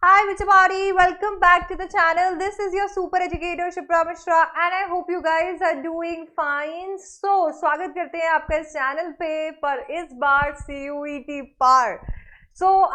Hi everybody, welcome back to the channel. This is your super educator Shipra Mishra and I hope you guys are doing fine. So स्वागत करते हैं आपका इस channel पे पर इस बार CUET पार।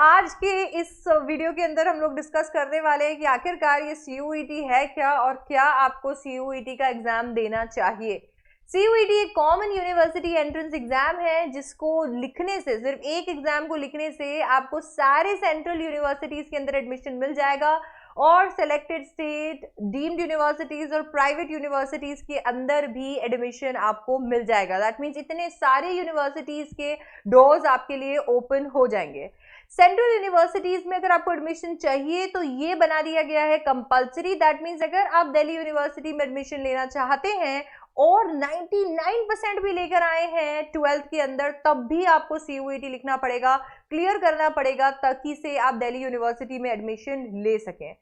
आज के इस वीडियो के अंदर हम लोग डिस्कस करने वाले हैं कि आखिरकार ये CUET है क्या और क्या आपको CUET का एग्जाम देना चाहिए। CUET एक कॉमन यूनिवर्सिटी एंट्रेंस एग्जाम है जिसको लिखने से, सिर्फ एक एग्जाम को लिखने से आपको सारे सेंट्रल यूनिवर्सिटीज के अंदर एडमिशन मिल जाएगा और सेलेक्टेड स्टेट, डीम्ड यूनिवर्सिटीज और प्राइवेट यूनिवर्सिटीज के अंदर भी एडमिशन आपको मिल जाएगा। दैट मीन्स इतने सारे यूनिवर्सिटीज के डोर्स आपके लिए ओपन हो जाएंगे। सेंट्रल यूनिवर्सिटीज में अगर आपको एडमिशन चाहिए तो ये बना दिया गया है कंपलसरी। दैट मीन्स अगर आप दिल्ली यूनिवर्सिटी में एडमिशन लेना चाहते हैं और 99% भी लेकर आए हैं 12th के अंदर, तब भी आपको CUET लिखना पड़ेगा, क्लियर करना पड़ेगा ताकि से आप दिल्ली यूनिवर्सिटी में एडमिशन ले सकें।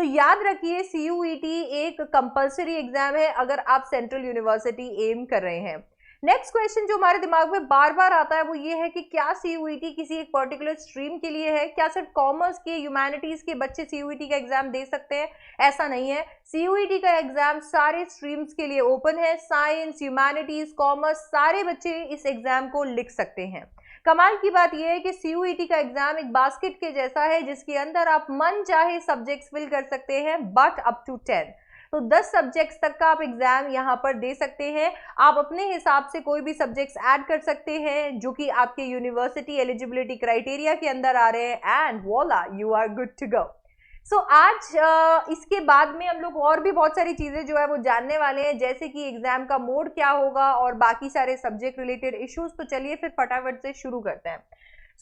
याद रखिए CUET एक कंपलसरी एग्जाम है अगर आप सेंट्रल यूनिवर्सिटी एम कर रहे हैं। नेक्स्ट क्वेश्चन जो हमारे दिमाग में बार बार आता है वो ये है कि क्या CUET किसी एक पर्टिकुलर स्ट्रीम के लिए है? क्या सिर्फ कॉमर्स के, ह्यूमैनिटीज के बच्चे CUET का एग्जाम दे सकते हैं? ऐसा नहीं है। CUET का एग्जाम सारे स्ट्रीम्स के लिए ओपन है। साइंस, ह्यूमैनिटीज, कॉमर्स, सारे बच्चे इस एग्जाम को लिख सकते हैं। कमाल की बात यह है कि CUET का एग्जाम एक बास्केट के जैसा है जिसके अंदर आप मन चाहे सब्जेक्ट्स फिल कर सकते हैं, बट अप टू 10। 10 सब्जेक्ट्स तक का आप एग्जाम यहाँ पर दे सकते हैं। आप अपने हिसाब से कोई भी सब्जेक्ट्स ऐड कर सकते हैं जो कि आपके यूनिवर्सिटी एलिजिबिलिटी क्राइटेरिया के अंदर आ रहे हैं and voila you are good to go. आज इसके बाद में हम लोग और भी बहुत सारी चीजें जो है वो जानने वाले हैं, जैसे कि एग्जाम का मोड क्या होगा और बाकी सारे सब्जेक्ट रिलेटेड इश्यूज। तो चलिए फिर फटाफट से शुरू करते हैं।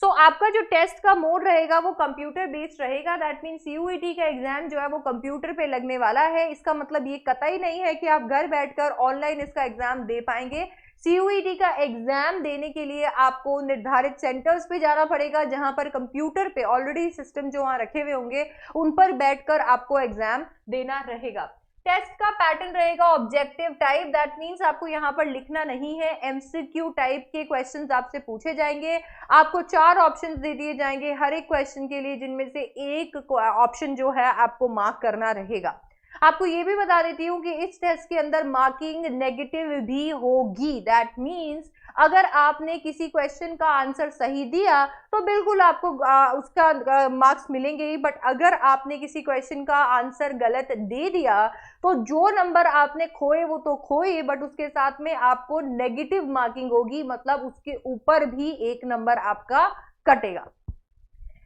आपका जो टेस्ट का मोड रहेगा वो कंप्यूटर बेस्ड रहेगा। दैट मीन CUET का एग्जाम जो है वो कंप्यूटर पे लगने वाला है। इसका मतलब ये कतई नहीं है कि आप घर बैठकर ऑनलाइन इसका एग्जाम दे पाएंगे। CUET का एग्जाम देने के लिए आपको निर्धारित सेंटर्स पे जाना पड़ेगा जहां पर कंप्यूटर पे ऑलरेडी सिस्टम जो वहां रखे हुए होंगे उन पर बैठकर आपको एग्जाम देना रहेगा। टेस्ट का पैटर्न रहेगा ऑब्जेक्टिव टाइप। दैट मीन्स आपको यहाँ पर लिखना नहीं है, MCQ टाइप के क्वेश्चंस आपसे पूछे जाएंगे। आपको 4 ऑप्शंस दे दिए जाएंगे हर एक क्वेश्चन के लिए, जिनमें से एक ऑप्शन जो है आपको मार्क करना रहेगा। आपको ये भी बता देती हूँ कि इस टेस्ट के अंदर मार्किंग नेगेटिव भी होगी। दैट मीन्स अगर आपने किसी क्वेश्चन का आंसर सही दिया तो बिल्कुल आपको उसका मार्क्स मिलेंगे ही, बट अगर आपने किसी क्वेश्चन का आंसर गलत दे दिया तो जो नंबर आपने खोए वो तो खोए, बट उसके साथ में आपको नेगेटिव मार्किंग होगी, मतलब उसके ऊपर भी 1 नंबर आपका कटेगा।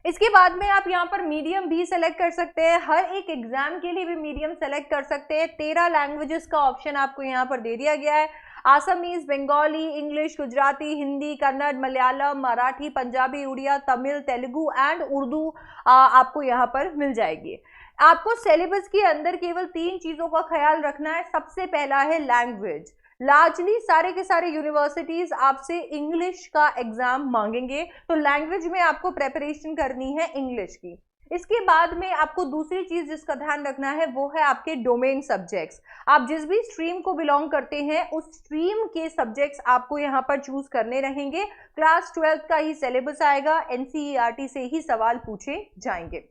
इसके बाद में आप यहाँ पर मीडियम भी सेलेक्ट कर सकते हैं। हर एक एग्जाम के लिए भी मीडियम सेलेक्ट कर सकते हैं। 13 लैंग्वेजेस का ऑप्शन आपको यहाँ पर दे दिया गया है। आसामीज, बंगाली, इंग्लिश, गुजराती, हिंदी, कन्नड़, मलयालम, मराठी, पंजाबी, उड़िया, तमिल, तेलुगु एंड उर्दू आपको यहाँ पर मिल जाएगी। आपको सिलेबस के अंदर केवल 3 चीजों का ख्याल रखना है। सबसे पहला है लैंग्वेज। लार्जली सारे के सारे यूनिवर्सिटीज आपसे इंग्लिश का एग्जाम मांगेंगे, तो लैंग्वेज में आपको प्रेपरेशन करनी है इंग्लिश की। इसके बाद में आपको दूसरी चीज जिसका ध्यान रखना है वो है आपके डोमेन सब्जेक्ट्स। आप जिस भी स्ट्रीम को बिलोंग करते हैं उस स्ट्रीम के सब्जेक्ट्स आपको यहाँ पर चूज करने रहेंगे। क्लास 12th का ही सिलेबस आएगा, NCERT से ही सवाल पूछे जाएंगे।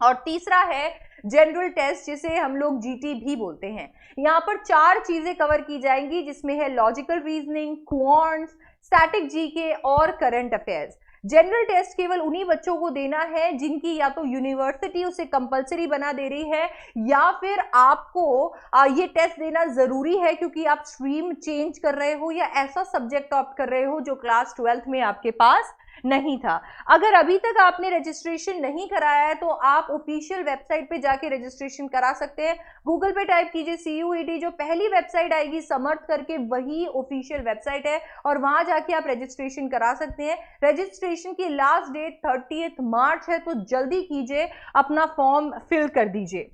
और तीसरा है जनरल टेस्ट, जिसे हम लोग GT भी बोलते हैं। यहाँ पर 4 चीजें कवर की जाएंगी जिसमें है logical reasoning, quants, static GK और करंट अफेयर्स। जनरल टेस्ट केवल उन्हीं बच्चों को देना है जिनकी या तो यूनिवर्सिटी उसे कंपलसरी बना दे रही है या फिर आपको ये टेस्ट देना जरूरी है क्योंकि आप स्ट्रीम चेंज कर रहे हो या ऐसा सब्जेक्ट ऑप्ट कर रहे हो जो क्लास 12th में आपके पास नहीं था। अगर अभी तक आपने रजिस्ट्रेशन नहीं कराया है तो आप ऑफिशियल वेबसाइट पे जाके रजिस्ट्रेशन करा सकते हैं। गूगल पे टाइप कीजिए CUET, जो पहली वेबसाइट आएगी समर्थ करके वही ऑफिशियल वेबसाइट है और वहां जाके आप रजिस्ट्रेशन करा सकते हैं। रजिस्ट्रेशन की लास्ट डेट 30 मार्च है, तो जल्दी कीजिए, अपना फॉर्म फिल कर दीजिए।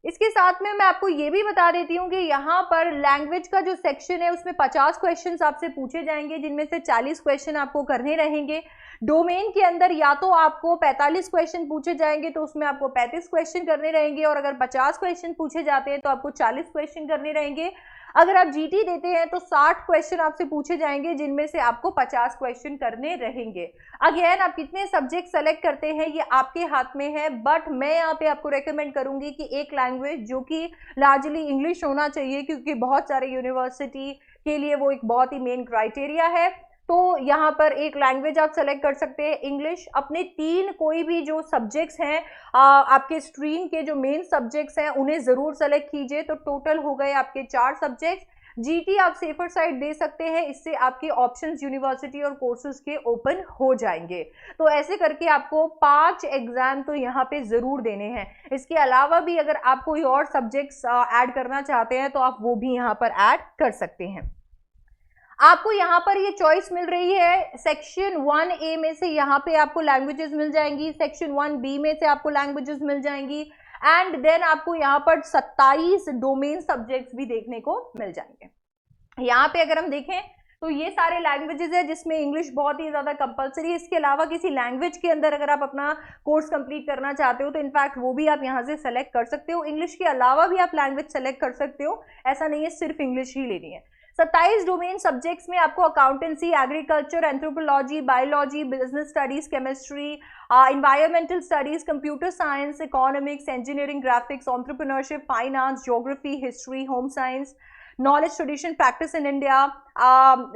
इसके साथ में मैं आपको ये भी बता देती हूँ कि यहाँ पर लैंग्वेज का जो सेक्शन है उसमें 50 क्वेश्चंस आपसे पूछे जाएंगे, जिनमें से 40 क्वेश्चन आपको करने रहेंगे। डोमेन के अंदर या तो आपको 45 क्वेश्चन पूछे जाएंगे तो उसमें आपको 35 क्वेश्चन करने रहेंगे, और अगर 50 क्वेश्चन पूछे जाते हैं तो आपको 40 क्वेश्चन करने रहेंगे। अगर आप जीटी देते हैं तो 60 क्वेश्चन आपसे पूछे जाएंगे, जिनमें से आपको 50 क्वेश्चन करने रहेंगे। अगेन आप कितने सब्जेक्ट सेलेक्ट करते हैं ये आपके हाथ में है, बट मैं यहाँ पे आपको रेकमेंड करूंगी कि एक लैंग्वेज जो कि लार्जली इंग्लिश होना चाहिए, क्योंकि बहुत सारे यूनिवर्सिटी के लिए वो एक बहुत ही मेन क्राइटेरिया है। तो यहाँ पर एक लैंग्वेज आप सेलेक्ट कर सकते हैं इंग्लिश। अपने 3 कोई भी जो सब्जेक्ट्स हैं आपके स्ट्रीम के जो मेन सब्जेक्ट्स हैं उन्हें जरूर सेलेक्ट कीजिए। तो टोटल हो गए आपके 4 सब्जेक्ट्स। जीटी आप सेफर साइड दे सकते हैं, इससे आपके ऑप्शंस यूनिवर्सिटी और कोर्सेज के ओपन हो जाएंगे। तो ऐसे करके आपको 5 एग्जाम तो यहाँ पे जरूर देने हैं। इसके अलावा भी अगर आप कोई और सब्जेक्ट्स ऐड करना चाहते हैं तो आप वो भी यहाँ पर ऐड कर सकते हैं। आपको यहाँ पर ये चॉइस मिल रही है, सेक्शन 1A में से यहाँ पे आपको लैंग्वेजेस मिल जाएंगी, सेक्शन 1B में से आपको लैंग्वेजेस मिल जाएंगी, एंड देन आपको यहाँ पर 27 डोमेन सब्जेक्ट्स भी देखने को मिल जाएंगे। यहाँ पे अगर हम देखें तो ये सारे लैंग्वेजेस है जिसमें इंग्लिश बहुत ही ज्यादा कंपलसरी है। इसके अलावा किसी लैंग्वेज के अंदर अगर आप अपना कोर्स कंप्लीट करना चाहते हो तो इनफैक्ट वो भी आप यहाँ से सेलेक्ट कर सकते हो। इंग्लिश के अलावा भी आप लैंग्वेज सेलेक्ट कर सकते हो, ऐसा नहीं है सिर्फ इंग्लिश ही लेनी है। 27 डोमेन सब्जेक्ट्स में आपको accountancy, agriculture, anthropology, biology, business studies, chemistry, environmental studies, computer science, economics, engineering, graphics, entrepreneurship, finance, geography, history, home science, knowledge, tradition, practice in India,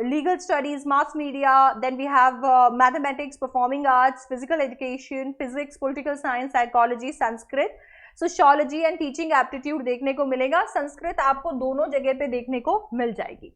legal studies, mass media, then we have mathematics, performing arts, physical education, physics, political science, psychology, Sanskrit, sociology and teaching aptitude देखने को मिलेगा। संस्कृत आपको दोनों जगह पे देखने को मिल जाएगी।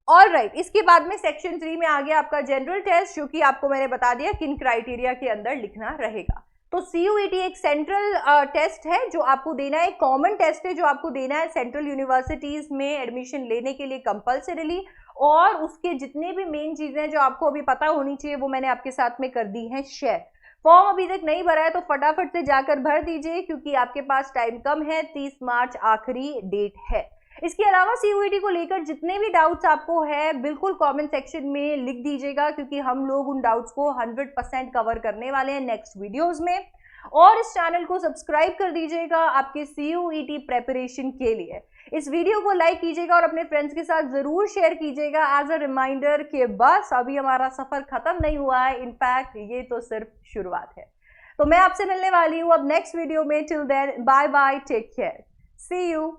ऑलराइट, इसके बाद में सेक्शन 3 में आ गया आपका जनरल टेस्ट, जो कि आपको मैंने बता दिया किन क्राइटेरिया के अंदर लिखना रहेगा। तो सीयूईटी एक सेंट्रल टेस्ट है जो आपको देना है, कॉमन टेस्ट है जो आपको देना है सेंट्रल यूनिवर्सिटीज में एडमिशन लेने के लिए कंपल्सरीली, और उसके जितने भी मेन चीजें जो आपको अभी पता होनी चाहिए वो मैंने आपके साथ में कर दी है शेयर। फॉर्म अभी तक नहीं भरा है तो फटाफट से जाकर भर दीजिए, क्योंकि आपके पास टाइम कम है, 30 मार्च आखिरी डेट है। इसके अलावा सीयूईटी को लेकर जितने भी डाउट्स आपको है बिल्कुल कमेंट सेक्शन में लिख दीजिएगा, क्योंकि हम लोग उन डाउट्स को 100% कवर करने वाले हैं नेक्स्ट वीडियोस में। और इस चैनल को सब्सक्राइब कर दीजिएगा आपके सीयूईटी प्रेपरेशन के लिए। इस वीडियो को लाइक कीजिएगा और अपने फ्रेंड्स के साथ जरूर शेयर कीजिएगा एज अ रिमाइंडर कि बस अभी हमारा सफर खत्म नहीं हुआ है, इनफैक्ट ये तो सिर्फ शुरुआत है। तो मैं आपसे मिलने वाली हूँ अब नेक्स्ट वीडियो में। Till then bye bye, take care, see you.